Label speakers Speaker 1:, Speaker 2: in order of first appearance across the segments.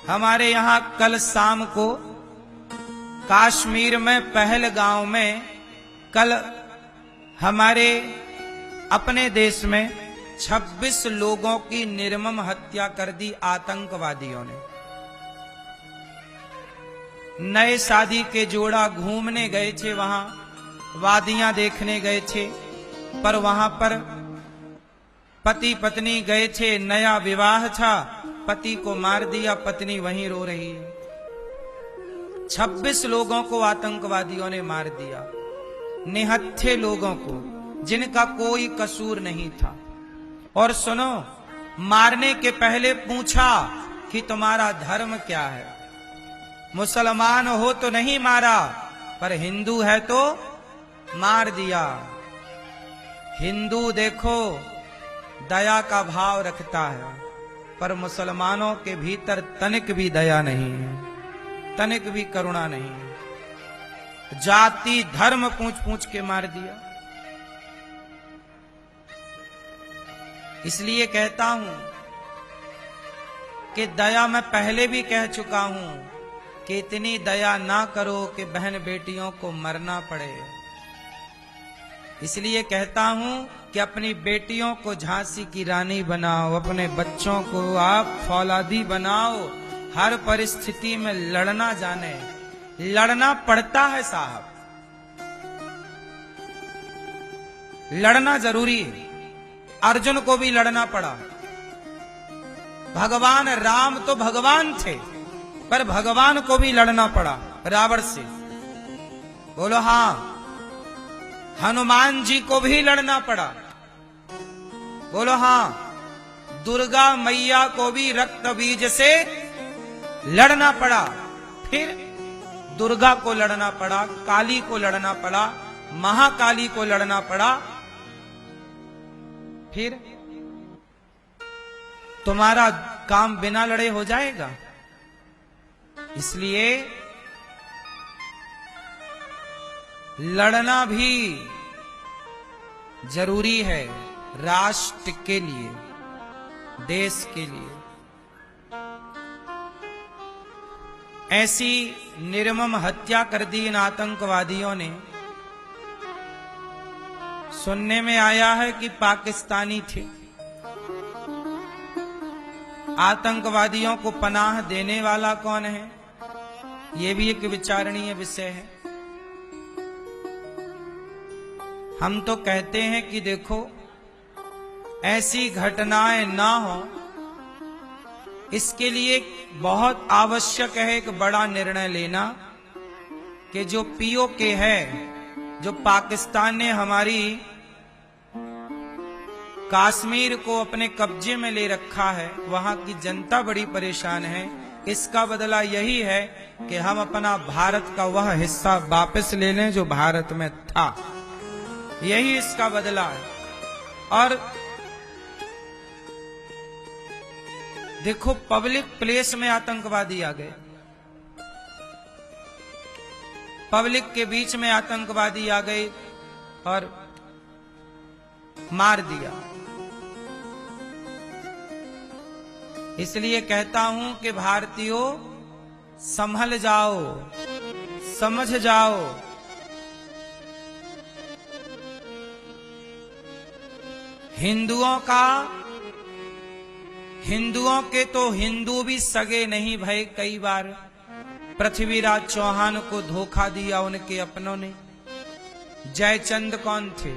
Speaker 1: हमारे यहाँ कल शाम को कश्मीर में पहलगांव में कल हमारे अपने देश में 26 लोगों की निर्मम हत्या कर दी आतंकवादियों ने। नए शादी के जोड़ा घूमने गए थे, वहां वादियां देखने गए थे, पर वहां पर पति पत्नी गए थे, नया विवाह था, पति को मार दिया, पत्नी वहीं रो रही है। 26 लोगों को आतंकवादियों ने मार दिया, निहत्थे लोगों को, जिनका कोई कसूर नहीं था। और सुनो, मारने के पहले पूछा कि तुम्हारा धर्म क्या है। मुसलमान हो तो नहीं मारा, पर हिंदू है तो मार दिया। हिंदू देखो दया का भाव रखता है, पर मुसलमानों के भीतर तनिक भी दया नहीं है, तनिक भी करुणा नहीं है। जाति धर्म पूछ पूछ के मार दिया। इसलिए कहता हूं कि दया मैं पहले भी कह चुका हूं कि इतनी दया ना करो कि बहन बेटियों को मरना पड़े। इसलिए कहता हूं कि अपनी बेटियों को झांसी की रानी बनाओ, अपने बच्चों को आप फौलादी बनाओ, हर परिस्थिति में लड़ना जाने। लड़ना पड़ता है साहब, लड़ना जरूरी है। अर्जुन को भी लड़ना पड़ा। भगवान राम तो भगवान थे, पर भगवान को भी लड़ना पड़ा रावण से। बोलो हां। हनुमान जी को भी लड़ना पड़ा। बोलो हां। दुर्गा मैया को भी रक्त बीज से लड़ना पड़ा। फिर दुर्गा को लड़ना पड़ा, काली को लड़ना पड़ा, महाकाली को लड़ना पड़ा। फिर तुम्हारा काम बिना लड़े हो जाएगा। इसलिए लड़ना भी जरूरी है, राष्ट्र के लिए, देश के लिए। ऐसी निर्मम हत्या कर दी इन आतंकवादियों ने। सुनने में आया है कि पाकिस्तानी थे। आतंकवादियों को पनाह देने वाला कौन है, यह भी एक विचारणीय विषय है। हम तो कहते हैं कि देखो, ऐसी घटनाएं ना हो, इसके लिए बहुत आवश्यक है एक बड़ा निर्णय लेना कि जो पीओके है, जो पाकिस्तान ने हमारी कश्मीर को अपने कब्जे में ले रखा है, वहां की जनता बड़ी परेशान है। इसका बदला यही है कि हम अपना भारत का वह हिस्सा वापस ले लें जो भारत में था। यही इसका बदला है। और देखो, पब्लिक प्लेस में आतंकवादी आ गए, पब्लिक के बीच में आतंकवादी आ गए और मार दिया। इसलिए कहता हूं कि भारतीयों, संभल जाओ, समझ जाओ। हिंदुओं के तो हिंदू भी सगे नहीं भय। कई बार पृथ्वीराज चौहान को धोखा दिया उनके अपनों ने। जयचंद कौन थे?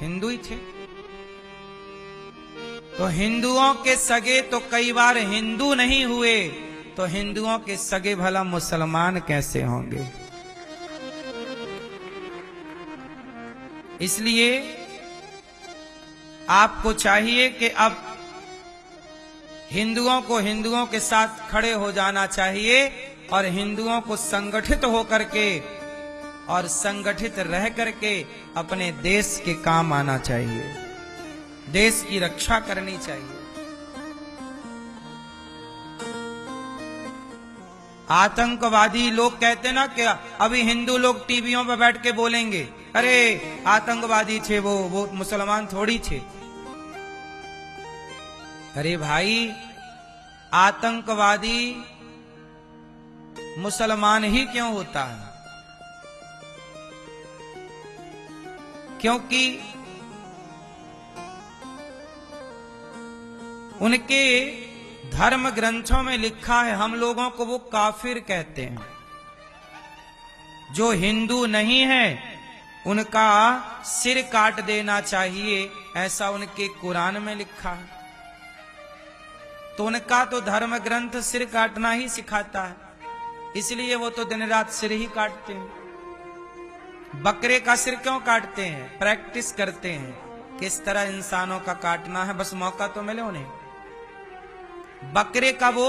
Speaker 1: हिंदू ही थे। तो हिंदुओं के सगे तो कई बार हिंदू नहीं हुए, तो हिंदुओं के सगे भला मुसलमान कैसे होंगे? इसलिए आपको चाहिए कि अब हिंदुओं के साथ खड़े हो जाना चाहिए और हिंदुओं को संगठित होकर के और संगठित रह करके अपने देश के काम आना चाहिए, देश की रक्षा करनी चाहिए। आतंकवादी लोग कहते ना कि अभी हिंदू लोग टीवियों पर बैठ के बोलेंगे, अरे आतंकवादी थे वो मुसलमान थोड़ी थे। अरे भाई, आतंकवादी मुसलमान ही क्यों होता है? क्योंकि उनके धर्म ग्रंथों में लिखा है, हम लोगों को वो काफिर कहते हैं। जो हिंदू नहीं है उनका सिर काट देना चाहिए, ऐसा उनके कुरान में लिखा है। तो उनका तो धर्म ग्रंथ सिर काटना ही सिखाता है, इसलिए वो तो दिन रात सिर ही काटते हैं। बकरे का सिर क्यों काटते हैं? प्रैक्टिस करते हैं किस तरह इंसानों का काटना है, बस मौका तो मिले उन्हें। बकरे का वो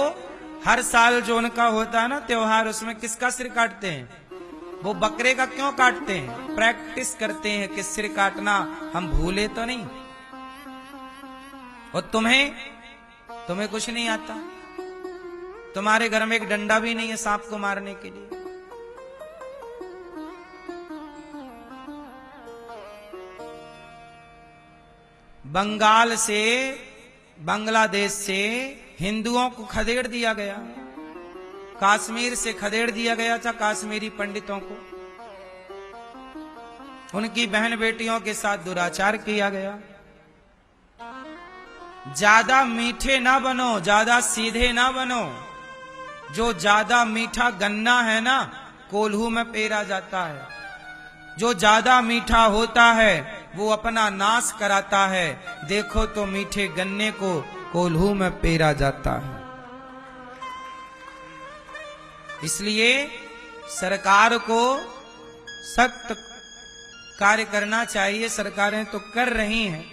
Speaker 1: हर साल जो उनका होता है ना त्योहार, उसमें किसका सिर काटते हैं? वो बकरे का क्यों काटते हैं? प्रैक्टिस करते हैं कि सिर काटना हम भूले तो नहीं। और तुम्हें कुछ नहीं आता? तुम्हारे घर में एक डंडा भी नहीं है सांप को मारने के लिए? बंगाल से, बांग्लादेश से हिंदुओं को खदेड़ दिया गया, कश्मीर से खदेड़ दिया गया था कश्मीरी पंडितों को, उनकी बहन बेटियों के साथ दुराचार किया गया। ज्यादा मीठे ना बनो, ज्यादा सीधे ना बनो। जो ज्यादा मीठा गन्ना है ना, कोल्हू में पेरा जाता है। जो ज्यादा मीठा होता है वो अपना नाश कराता है। देखो तो मीठे गन्ने को कोल्हू में पेरा जाता है। इसलिए सरकार को सख्त कार्य करना चाहिए। सरकारें तो कर रही हैं,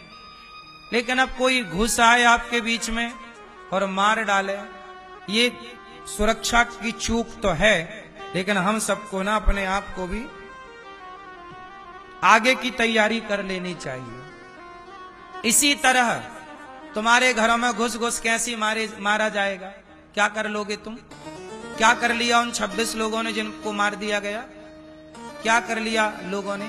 Speaker 1: लेकिन अब कोई घुस आए आपके बीच में और मार डाले, ये सुरक्षा की चूक तो है। लेकिन हम सबको ना अपने आप को भी आगे की तैयारी कर लेनी चाहिए। इसी तरह तुम्हारे घरों में घुस घुस कैसी मारा जाएगा? क्या कर लोगे तुम? क्या कर लिया उन 26 लोगों ने जिनको मार दिया गया? क्या कर लिया लोगों ने?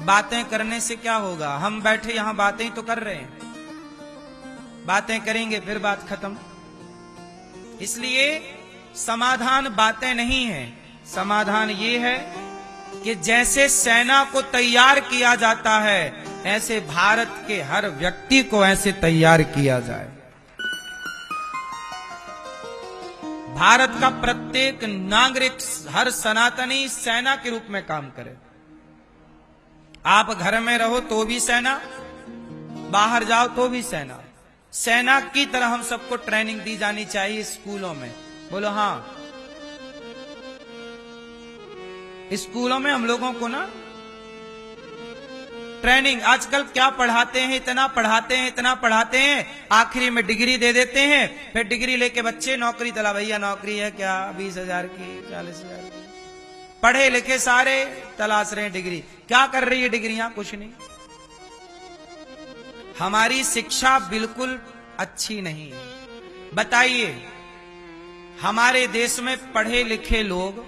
Speaker 1: बातें करने से क्या होगा? हम बैठे यहां बातें ही तो कर रहे हैं, बातें करेंगे फिर बात खत्म। इसलिए समाधान बातें नहीं है, समाधान ये है कि जैसे सेना को तैयार किया जाता है, ऐसे भारत के हर व्यक्ति को ऐसे तैयार किया जाए। भारत का प्रत्येक नागरिक, हर सनातनी सेना के रूप में काम करे। आप घर में रहो तो भी सेना, बाहर जाओ तो भी सेना। सेना की तरह हम सबको ट्रेनिंग दी जानी चाहिए स्कूलों में। बोलो हाँ। स्कूलों में हम लोगों को ना ट्रेनिंग, आजकल क्या पढ़ाते हैं, इतना पढ़ाते हैं, इतना पढ़ाते हैं, आखिरी में डिग्री दे देते हैं। फिर डिग्री लेके बच्चे नौकरी तला, भैया नौकरी है क्या? 20,000 की, 40,000 की। पढ़े लिखे सारे तलाश रहे हैं डिग्री। क्या कर रही है डिग्रियां? कुछ नहीं। हमारी शिक्षा बिल्कुल अच्छी नहीं है। बताइए, हमारे देश में पढ़े लिखे लोग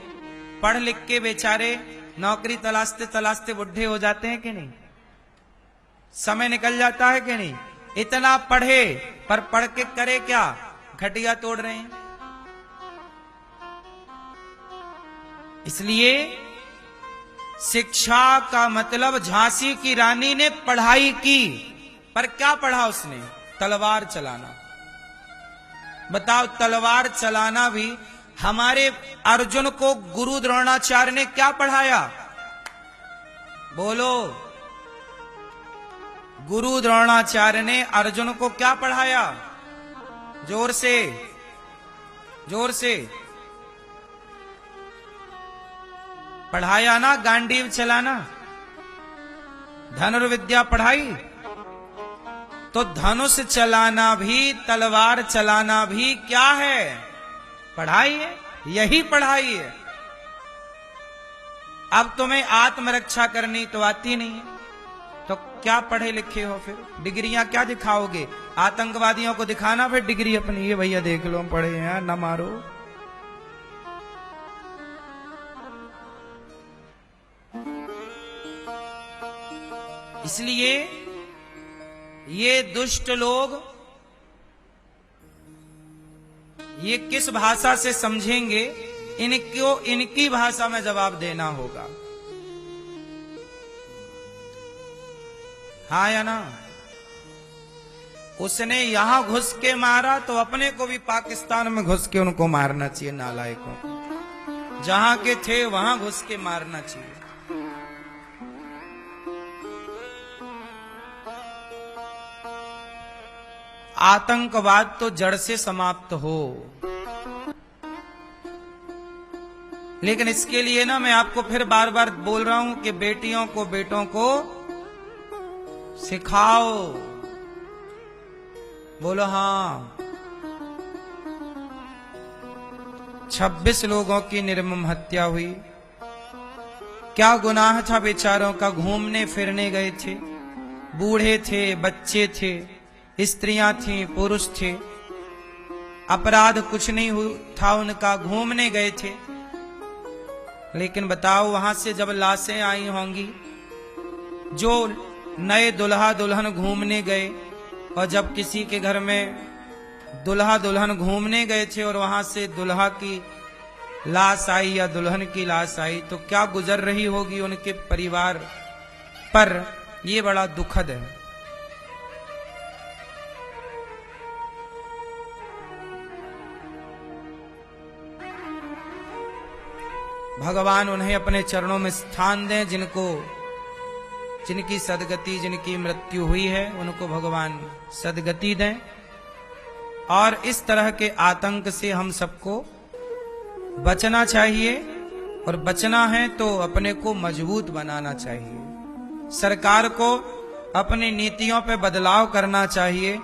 Speaker 1: पढ़ लिख के बेचारे नौकरी तलाशते तलाशते बुढ़े हो जाते हैं कि नहीं? समय निकल जाता है कि नहीं? इतना पढ़े पर पढ़ के करे क्या? घटिया तोड़ रहे हैं। इसलिए शिक्षा का मतलब, झांसी की रानी ने पढ़ाई की, पर क्या पढ़ा उसने? तलवार चलाना। बताओ, तलवार चलाना भी। हमारे अर्जुन को गुरु द्रोणाचार्य ने क्या पढ़ाया? बोलो। गुरु द्रोणाचार्य ने अर्जुन को क्या पढ़ाया? जोर से, जोर से पढ़ाया ना? गांडीव चलाना, धनुर्विद्या पढ़ाई। तो धनुष चलाना भी, तलवार चलाना भी क्या है? पढ़ाई है। यही पढ़ाई है। अब तुम्हें आत्मरक्षा करनी तो आती नहीं है, तो क्या पढ़े लिखे हो? फिर डिग्रियां क्या दिखाओगे? आतंकवादियों को दिखाना फिर डिग्री अपनी, ये भैया देख लो पढ़े हैं, ना मारो। इसलिए ये दुष्ट लोग ये किस भाषा से समझेंगे इनको इनकी भाषा में जवाब देना होगा। हाँ या ना? उसने यहां घुस के मारा तो अपने को भी पाकिस्तान में घुस के उनको मारना चाहिए, नालायकों को। जहां के थे वहां घुस के मारना चाहिए। आतंकवाद तो जड़ से समाप्त हो, लेकिन इसके लिए ना मैं आपको फिर बार बार बोल रहा हूं कि बेटियों को बेटों को सिखाओ। बोलो हाँ। 26 लोगों की निर्मम हत्या हुई। क्या गुनाह था बेचारों का? घूमने फिरने गए थे, बूढ़े थे, बच्चे थे, स्त्रियां थीं, पुरुष थे। अपराध कुछ नहीं था उनका, घूमने गए थे। लेकिन बताओ, वहां से जब लाशें आई होंगी, जो नए दुल्हा दुल्हन घूमने गए, और जब किसी के घर में दुल्हा दुल्हन घूमने गए थे और वहां से दुल्हा की लाश आई या दुल्हन की लाश आई, तो क्या गुजर रही होगी उनके परिवार पर? यह बड़ा दुखद है। भगवान उन्हें अपने चरणों में स्थान दें, जिनकी सदगति, जिनकी मृत्यु हुई है, उनको भगवान सदगति दें। और इस तरह के आतंक से हम सबको बचना चाहिए, और बचना है तो अपने को मजबूत बनाना चाहिए। सरकार को अपनी नीतियों पे बदलाव करना चाहिए।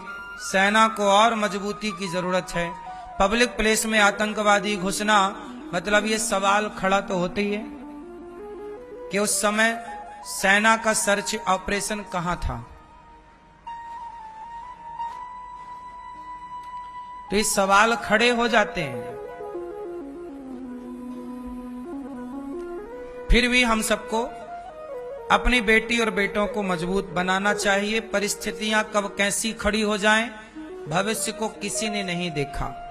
Speaker 1: सेना को और मजबूती की जरूरत है। पब्लिक प्लेस में आतंकवादी घुसना, मतलब ये सवाल खड़ा तो होते ही है कि उस समय सेना का सर्च ऑपरेशन कहां था? तो ये सवाल खड़े हो जाते हैं। फिर भी हम सबको अपनी बेटी और बेटों को मजबूत बनाना चाहिए। परिस्थितियां कब कैसी खड़ी हो जाएं, भविष्य को किसी ने नहीं देखा।